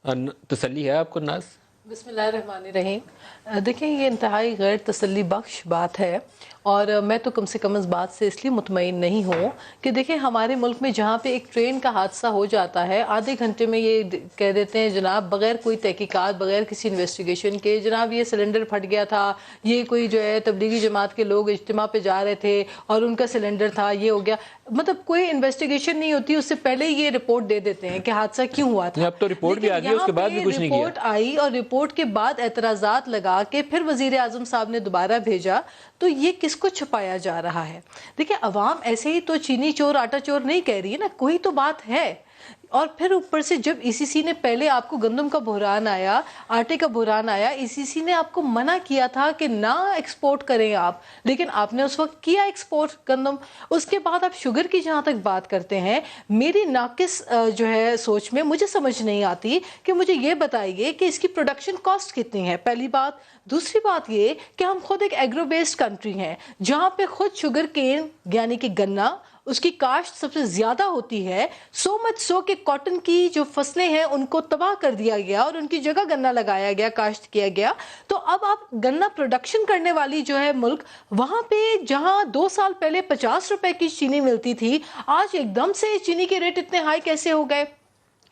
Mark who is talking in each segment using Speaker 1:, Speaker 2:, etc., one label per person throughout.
Speaker 1: تسلی ہے آپ کو ناز؟
Speaker 2: بسم اللہ الرحمن الرحیم. دیکھیں یہ انتہائی غیر تسلی بخش بات ہے اور میں تو کم سے کم اس بات سے اس لیے مطمئن نہیں ہوں کہ دیکھیں ہمارے ملک میں جہاں پہ ایک ٹرین کا حادثہ ہو جاتا ہے آدھے گھنٹے میں یہ کہہ دیتے ہیں جناب بغیر کوئی تحقیقات بغیر کسی انویسٹیگیشن کے جناب یہ سلنڈر پھٹ گیا تھا, یہ کوئی جو ہے تبلیغی جماعت کے لوگ اجتماع پہ جا رہے تھے اور ان کا سلنڈر تھا, یہ ہو گیا. مطلب کوئی انویسٹیگیشن نہیں ہوتی, اس سے پہلے یہ رپورٹ دے دیتے ہیں کہ حادثہ کیوں ہوا تھا.
Speaker 1: اب تو رپورٹ بھی آ گئی, اس کے بعد بھی کچھ نہیں کیا.
Speaker 2: رپورٹ آئی اور رپورٹ کے بعد اعتراضات لگا کے پھر وزیر اعظم صاحب نے دوبارہ بھیجا, تو یہ کس کو چھپایا جا رہا ہے؟ دیکھیں عوام ایسے ہی تو چینی چور آٹا چور نہیں کہہ رہی ہے نا, کوئی تو بات ہے. اور پھر اوپر سے جب ای سی سی نے پہلے آپ کو گندم کا بحران آیا, آٹے کا بحران آیا, ای سی سی نے آپ کو منع کیا تھا کہ نہ ایکسپورٹ کریں آپ, لیکن آپ نے اس وقت کیا ایکسپورٹ گندم. اس کے بعد آپ شوگر کی جہاں تک بات کرتے ہیں, میری ناقص جو ہے سوچ میں مجھے سمجھ نہیں آتی کہ مجھے یہ بتائیے کہ اس کی پروڈکشن کاسٹ کتنی ہے, پہلی بات. دوسری بات یہ کہ ہم خود ایک ایگرو بیسڈ کنٹری ہیں جہاں پہ خود شوگر کین یعنی کہ گنا اس کی کاشت سب سے زیادہ ہوتی ہے, سو مچ سو کہ کاٹن کی جو فصلیں ہیں ان کو تباہ کر دیا گیا اور ان کی جگہ گنا لگایا گیا, کاشت کیا گیا. تو اب آپ گنا پروڈکشن کرنے والی جو ہے ملک, وہاں پہ جہاں 2 سال پہلے 50 روپے کی چینی ملتی تھی, آج ایک دم سے چینی کے ریٹ اتنے ہائی کیسے ہو گئے؟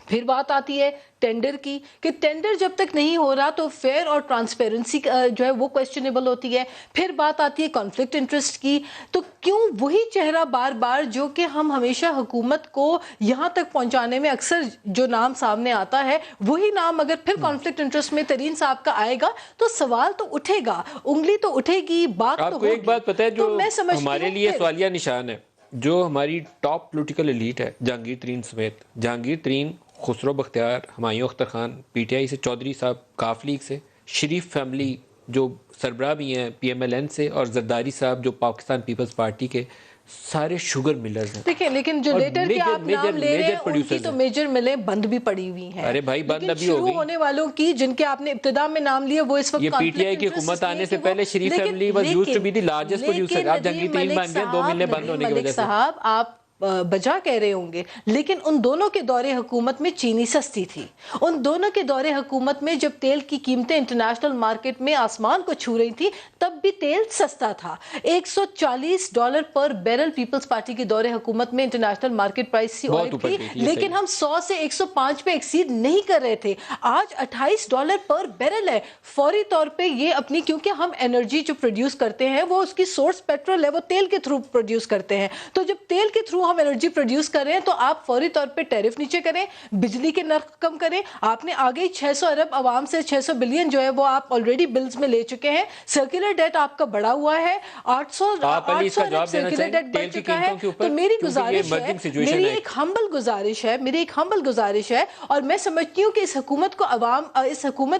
Speaker 2: پھر بات آتی ہے ٹینڈر کی کہ ٹینڈر جب تک نہیں ہو رہا تو فیئر اور ٹرانسپیرنسی جو ہے وہ کویسچنیبل ہوتی ہے. پھر بات آتی ہے کانفلکٹ انٹرسٹ کی. تو کیوں وہی چہرہ بار بار جو کہ ہم ہمیشہ حکومت کو یہاں تک پہنچانے میں اکثر جو نام سامنے آتا ہے وہی نام اگر پھر کانفلکٹ انٹرسٹ میں ترین صاحب کا آئے گا تو سوال تو اٹھے گا, انگلی تو اٹھے گی, بات تو ہوگی.
Speaker 1: آپ کو ایک بات پتہ ہے جو ہمارے لیے سوالیہ نشان ہے, جو ہماری ٹاپ پولیٹیکل ایلیٹ ہے جہانگیر ترین سمیت, Jahangir Tareen, Khusro Bakhtiar, Humayun Akhtar Khan P T I سے, چودھری صاحب کاف لیگ سے, شریف فیملی جو سربراہ بھی ہیں پی ایم ایل این سے, اور زرداری صاحب جو پاکستان پیپلز پارٹی کے, سارے شوگر ملرز ہیں.
Speaker 2: دیکھیں لیکن جو لیٹر کے آپ نام لے رہے ہیں ان کی تو میجر ملیں بند بھی پڑی ہوئی ہیں.
Speaker 1: ارے بھائی بند ابھی ہو
Speaker 2: شروع
Speaker 1: گئی.
Speaker 2: ہونے والوں کی جن کے آپ نے ابتدا میں نام لیے وہ اس وقت
Speaker 1: یہ پی ٹی آئی کی حکومت آنے سے پہلے Sharif family was used to be the largest producer. آپ جہانگیر ترین بن گئے 2 ملیں بند ہونے کی وجہ سے.
Speaker 2: صاحب آپ بجا کہہ رہے ہوں گے, لیکن ان دونوں کے دور حکومت میں چینی سستی تھی. ان دونوں کے دور حکومت میں جب تیل کی قیمتیں انٹرنیشنل مارکیٹ میں آسمان کو چھو رہی تھی تب بھی تیل سستا تھا. $140 پر بیرل پیپلز پارٹی کی دور حکومت میں انٹرنیشنل مارکیٹ پرائس سی آئل تھی, لیکن ہم 100 سے 105 پہ ایکسیڈ نہیں کر رہے تھے. آج $28 پر بیرل ہے. فوری طور پہ یہ اپنی, کیونکہ ہم انرجی جو پروڈیوس کرتے ہیں وہ اس کی سورس پیٹرول ہے, وہ تیل کے تھرو پروڈیوس کرتے ہیں. تو جب تیل کے تھرو ہم انرجی پروڈیوس کر رہے ہیں تو آپ فوری طور پہ ٹیرف نیچے کریں, بجلی کے نرخ کم کریں. آپ نے آگے 600 ارب عوام سے 600 بلین جو ہے وہ آپ آلریڈی بلز میں لے چکے ہیں. سرکولر ڈیٹ آپ کا بڑا ہوا ہے, 800 ارب سرکولر ڈیٹ بڑھ چکا ہے. تو میری گزارش ہے, میری ایک ہمبل گزارش ہے اور میں سمجھتی ہوں کہ اس حکومت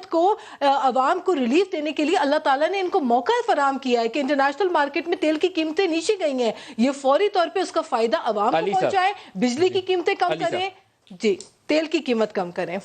Speaker 2: کو عوام کو ریلیف دینے کے لیے اللہ تعالیٰ نے ان کو موقع فراہم کیا ہے کہ انٹرنیشنل مارکیٹ میں تیل کی قیمتیں نیچے گئی ہیں, یہ فوری طور پہ اس کا فائدہ عوام کو پہنچائے, بجلی کی قیمتیں کم کریں, جی تیل کی قیمت کم کریں.